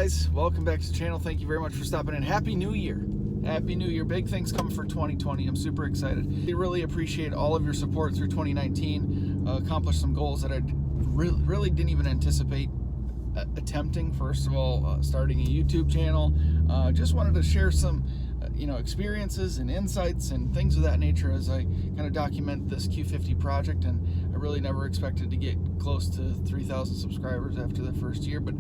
guys, welcome back to the channel. Thank you very much for stopping in. Happy New Year. Happy New Year. Big things coming for 2020. I'm super excited. We really appreciate all of your support through 2019. Accomplished some goals that I really didn't even anticipate attempting. First of all, starting a YouTube channel. Just wanted to share some experiences and insights and things of that nature as I kind of document this Q50 project. And I really never expected to get close to 3,000 subscribers after the first year, but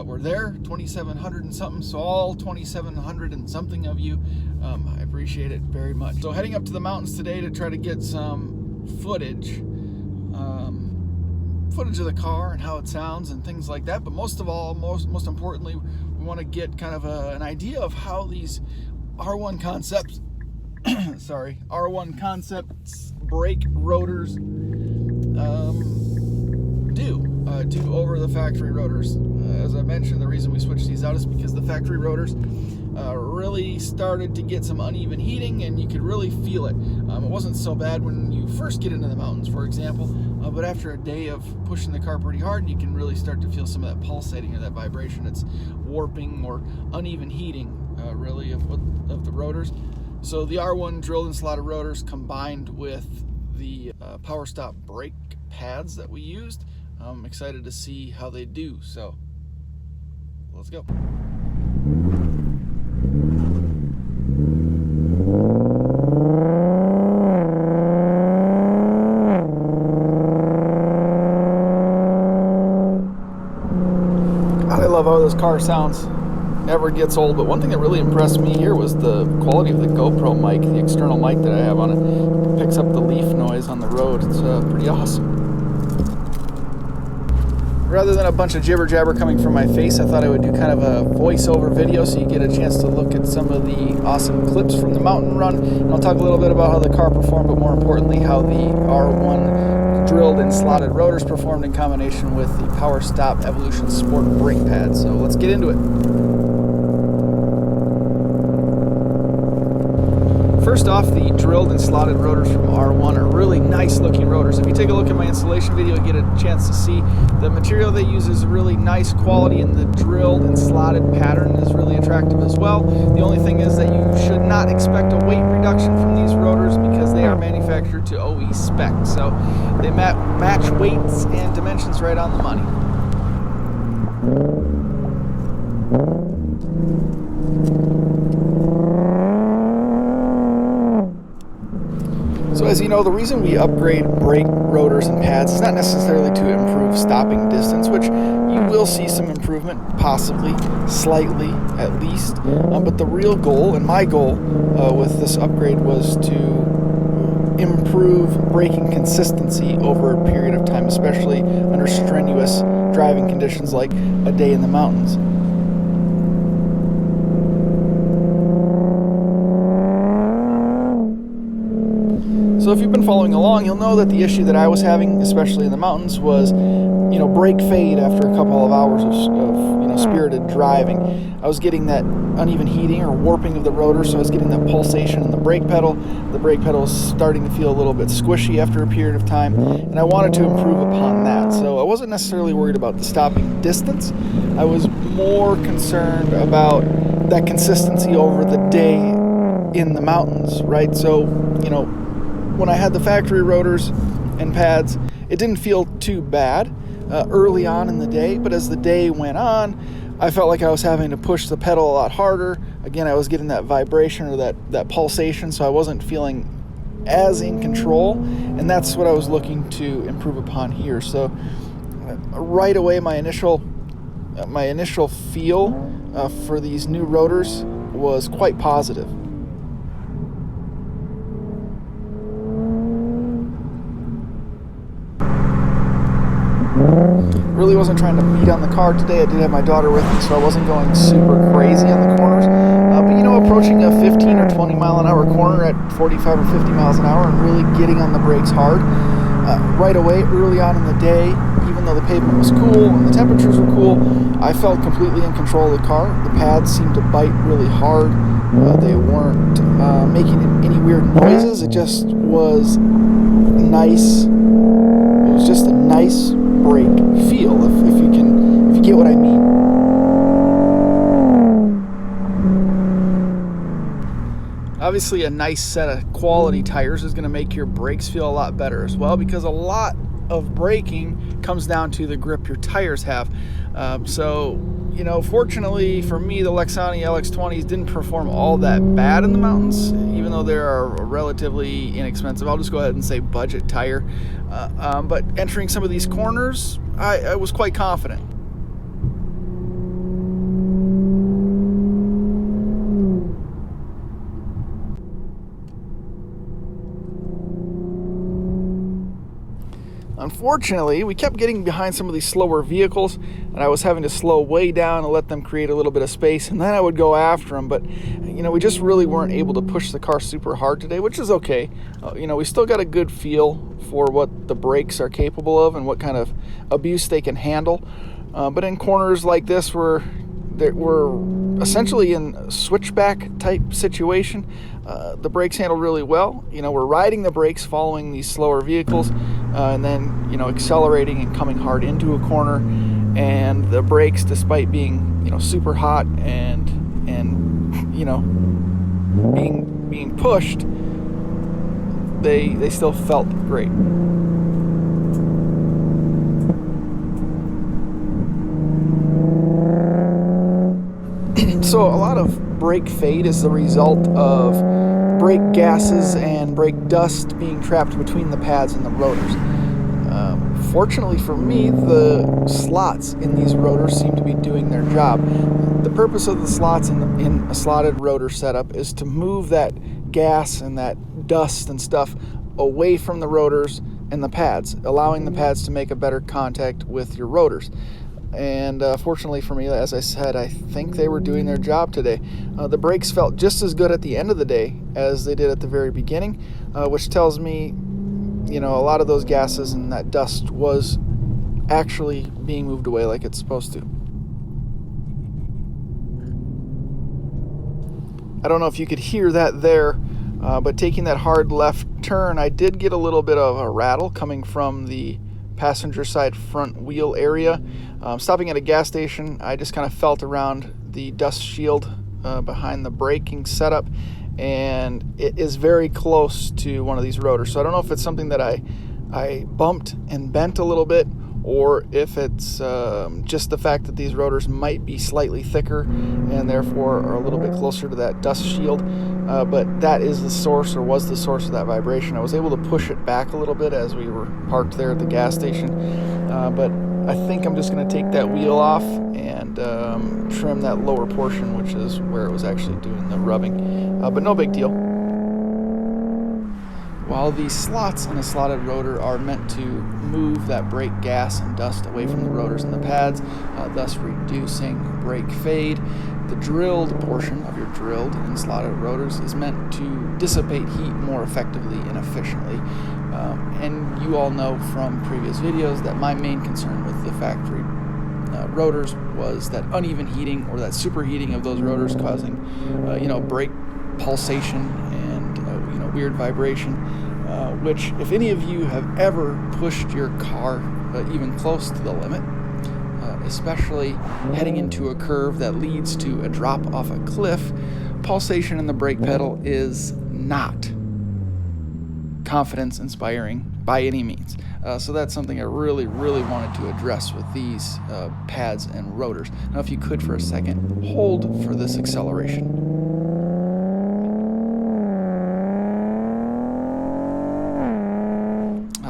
we're there, 2,700 and something. So all 2,700 and something of you, I appreciate it very much. So heading up to the mountains today to try to get some footage of the car and how it sounds and things like that. But most of all, most importantly, we want to get kind of an idea of how these R1 Concepts, R1 Concepts brake rotors do over the factory rotors. As I mentioned, the reason we switched these out is because the factory rotors really started to get some uneven heating, and you could really feel it. It wasn't so bad when you first get into the mountains, for example, but after a day of pushing the car pretty hard, you can really start to feel some of that pulsating or that vibration. It's warping or uneven heating, really, of the rotors. So the R1 drilled and slotted rotors combined with the power stop brake pads that we used, I'm excited to see how they do. So let's go. I love how this car sounds. Never gets old. But one thing that really impressed me here was the quality of the GoPro mic, the external mic that I have on it. It picks up the leaf noise on the road. It's pretty awesome. Rather than a bunch of jibber jabber coming from my face, I thought I would do kind of a voiceover video so you get a chance to look at some of the awesome clips from the mountain run. And I'll talk a little bit about how the car performed, but more importantly, how the R1 drilled and slotted rotors performed in combination with the Power Stop Evolution Sport brake pads. So let's get into it. First off, the drilled and slotted rotors from R1 are really nice looking rotors. If you take a look at my installation video, you get a chance to see the material they use is really nice quality, and the drilled and slotted pattern is really attractive as well. The only thing is that you should not expect a weight reduction from these rotors because they are manufactured to OE spec. So they match weights and dimensions right on the money. So as you know, the reason we upgrade brake rotors and pads is not necessarily to improve stopping distance, which you will see some improvement, possibly, slightly at least. But the real goal, and my goal with this upgrade, was to improve braking consistency over a period of time, especially under strenuous driving conditions like a day in the mountains. So if you've been following along, you'll know that the issue that I was having, especially in the mountains, was, brake fade after a couple of hours of spirited driving. I was getting that uneven heating or warping of the rotor, so I was getting that pulsation in the brake pedal. The brake pedal was starting to feel a little bit squishy after a period of time, and I wanted to improve upon that. So I wasn't necessarily worried about the stopping distance. I was more concerned about that consistency over the day in the mountains, right? So, when I had the factory rotors and pads, it didn't feel too bad early on in the day, but as the day went on, I felt like I was having to push the pedal a lot harder. Again, I was getting that vibration or that pulsation, so I wasn't feeling as in control, and that's what I was looking to improve upon here. So right away, my initial feel for these new rotors was quite positive. Really wasn't trying to beat on the car today. I did have my daughter with me, so I wasn't going super crazy on the corners. But approaching a 15 or 20 mile an hour corner at 45 or 50 miles an hour and really getting on the brakes hard right away, early on in the day, even though the pavement was cool and the temperatures were cool, I felt completely in control of the car. The pads seemed to bite really hard. They weren't making any weird noises. It just was nice. It was just a nice brake feel, if you get what I mean. Obviously, a nice set of quality tires is going to make your brakes feel a lot better as well, because a lot of braking comes down to the grip your tires have. Fortunately for me, the Lexani LX20s didn't perform all that bad in the mountains, even though they are relatively inexpensive. I'll just go ahead and say budget tire. But entering some of these corners, I was quite confident. Unfortunately, we kept getting behind some of these slower vehicles, and I was having to slow way down and let them create a little bit of space, and then I would go after them. But we just really weren't able to push the car super hard today, which is okay. We still got a good feel for what the brakes are capable of and what kind of abuse they can handle. But in corners like this, we're essentially in a switchback type situation. The brakes handle really well. We're riding the brakes following these slower vehicles, and then accelerating and coming hard into a corner. And the brakes, despite being super hot and being pushed, they still felt great. So a lot of brake fade is the result of brake gases and brake dust being trapped between the pads and the rotors. Fortunately for me, the slots in these rotors seem to be doing their job. The purpose of the slots in a slotted rotor setup is to move that gas and that dust and stuff away from the rotors and the pads, allowing the pads to make a better contact with your rotors. And fortunately for me, as I said, I think they were doing their job today. The brakes felt just as good at the end of the day as they did at the very beginning, which tells me, a lot of those gases and that dust was actually being moved away like it's supposed to. I don't know if you could hear that there, but taking that hard left turn, I did get a little bit of a rattle coming from the passenger side front wheel area. Stopping at a gas station, I just kind of felt around the dust shield behind the braking setup, and it is very close to one of these rotors. So I don't know if it's something that I bumped and bent a little bit, or if it's just the fact that these rotors might be slightly thicker and therefore are a little bit closer to that dust shield. But that is the source, or was the source of that vibration. I was able to push it back a little bit as we were parked there at the gas station. But I think I'm just going to take that wheel off and trim that lower portion, which is where it was actually doing the rubbing. But no big deal. While the slots in a slotted rotor are meant to move that brake gas and dust away from the rotors and the pads, thus reducing brake fade, the drilled portion of your drilled and slotted rotors is meant to dissipate heat more effectively and efficiently. And you all know from previous videos that my main concern with the factory rotors was that uneven heating, or that superheating of those rotors, causing brake pulsation and weird vibration, which, if any of you have ever pushed your car even close to the limit, especially heading into a curve that leads to a drop off a cliff, pulsation in the brake pedal is not confidence inspiring by any means. So that's something I really wanted to address with these pads and rotors. Now, if you could for a second, hold for this acceleration.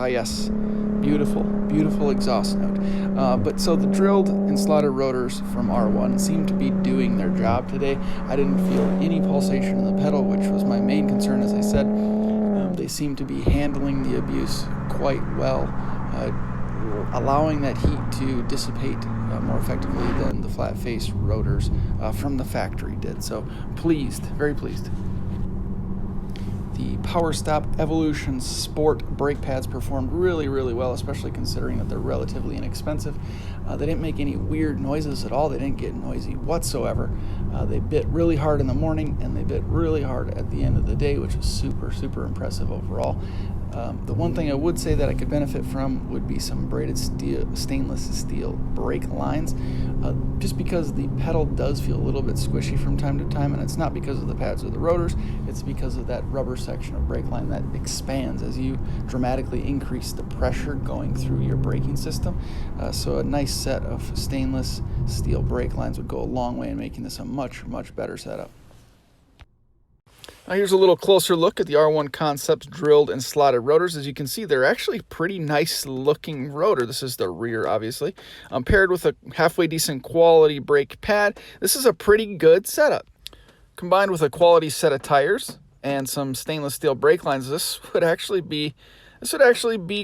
Yes, beautiful exhaust note. But so the drilled and slotted rotors from R1 seem to be doing their job today. I didn't feel any pulsation in the pedal, which was my main concern, as I said. They seem to be handling the abuse quite well, allowing that heat to dissipate more effectively than the flat face rotors from the factory did. So pleased, very pleased. The PowerStop Evolution Sport brake pads performed really, really well, especially considering that they're relatively inexpensive. They didn't make any weird noises at all. They didn't get noisy whatsoever. They bit really hard in the morning, and they bit really hard at the end of the day, which is super, super impressive overall. The one thing I would say that I could benefit from would be some braided stainless steel brake lines, just because the pedal does feel a little bit squishy from time to time, and it's not because of the pads or the rotors, it's because of that rubber section of brake line that expands as you dramatically increase the pressure going through your braking system. So a nice set of stainless steel brake lines would go a long way in making this a much, much better setup. Now here's a little closer look at the R1 Concepts drilled and slotted rotors. As you can see, they're actually pretty nice looking rotor. This is the rear, obviously. Paired with a halfway decent quality brake pad, this is a pretty good setup. Combined with a quality set of tires and some stainless steel brake lines, this would actually be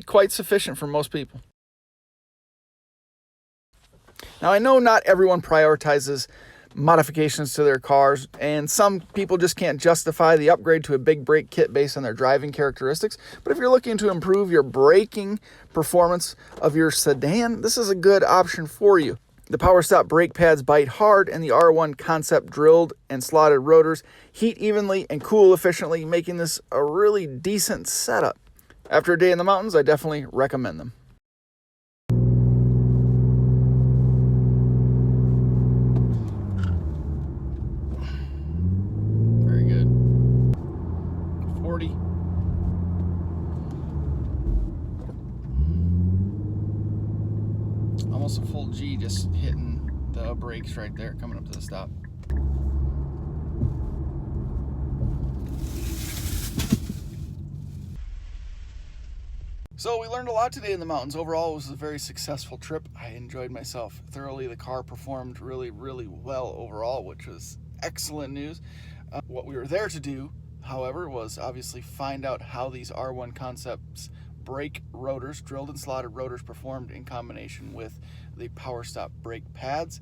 quite sufficient for most people. Now I know not everyone prioritizes modifications to their cars, and some people just can't justify the upgrade to a big brake kit based on their driving characteristics. But if you're looking to improve your braking performance of your sedan, this is a good option for you. The PowerStop brake pads bite hard, and the R1 Concept drilled and slotted rotors heat evenly and cool efficiently, making this a really decent setup. After a day in the mountains, I definitely recommend them. Very good. 40. Almost a full G just hitting the brakes right there coming up to the stop. So we learned a lot today in the mountains. Overall, it was a very successful trip. I enjoyed myself thoroughly. The car performed really, really well overall, which was excellent news. What we were there to do, however, was obviously find out how these R1 Concepts brake rotors, drilled and slotted rotors, performed in combination with the PowerStop brake pads.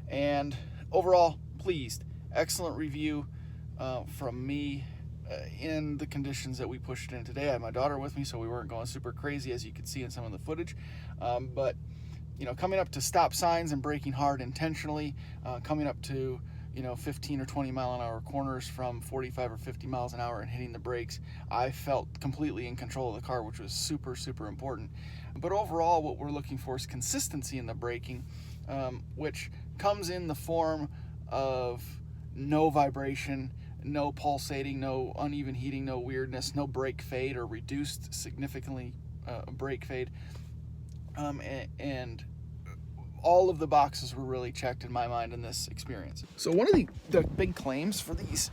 And overall, pleased. Excellent review from me. In the conditions that we pushed in today. I had my daughter with me, so we weren't going super crazy, as you can see in some of the footage. But you know, coming up to stop signs and braking hard intentionally, coming up to 15 or 20 mile an hour corners from 45 or 50 miles an hour and hitting the brakes, I felt completely in control of the car, which was super, super important. But overall, what we're looking for is consistency in the braking, which comes in the form of no vibration, no pulsating, no uneven heating, no weirdness, no brake fade or reduced significantly brake fade. And all of the boxes were really checked in my mind in this experience. So one of the big claims for these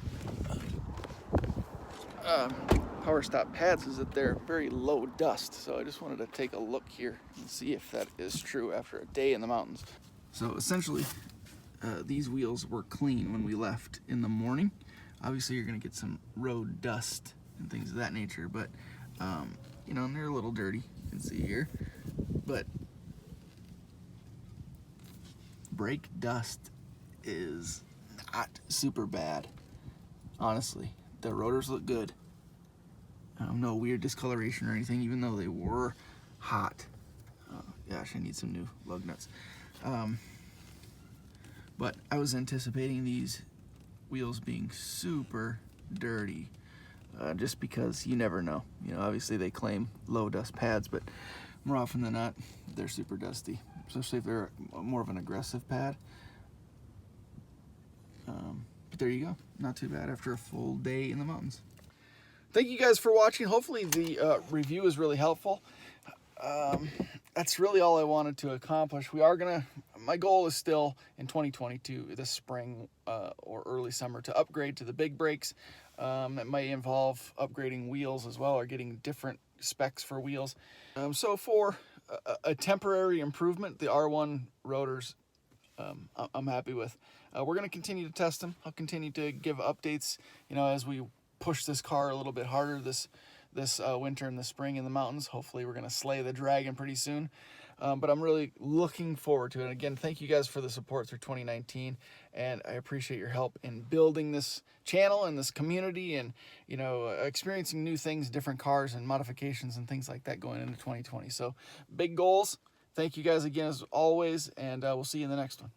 PowerStop pads is that they're very low dust. So I just wanted to take a look here and see if that is true after a day in the mountains. So essentially, these wheels were clean when we left in the morning. Obviously, you're going to get some road dust and things of that nature, but, and they're a little dirty, you can see here. But brake dust is not super bad, honestly. The rotors look good. No weird discoloration or anything, even though they were hot. Gosh, I need some new lug nuts. But I was anticipating these wheels being super dirty, just because you never know. Obviously they claim low dust pads, but more often than not, they're super dusty, especially if they're more of an aggressive pad. But there you go, not too bad after a full day in the mountains. Thank you guys for watching. Hopefully the review is really helpful. That's really all I wanted to accomplish. My goal is still in 2022, this spring or early summer, to upgrade to the big brakes. It might involve upgrading wheels as well, or getting different specs for wheels. So for a temporary improvement, the R1 rotors I'm happy with. We're going to continue to test them. I'll continue to give updates, as we push this car a little bit harder this winter and the spring in the mountains. Hopefully we're going to slay the dragon pretty soon. but I'm really looking forward to it. And again, thank you guys for the support through 2019, and I appreciate your help in building this channel and this community, and experiencing new things, different cars and modifications and things like that going into 2020. So big goals. Thank you guys again as always, and we'll see you in the next one.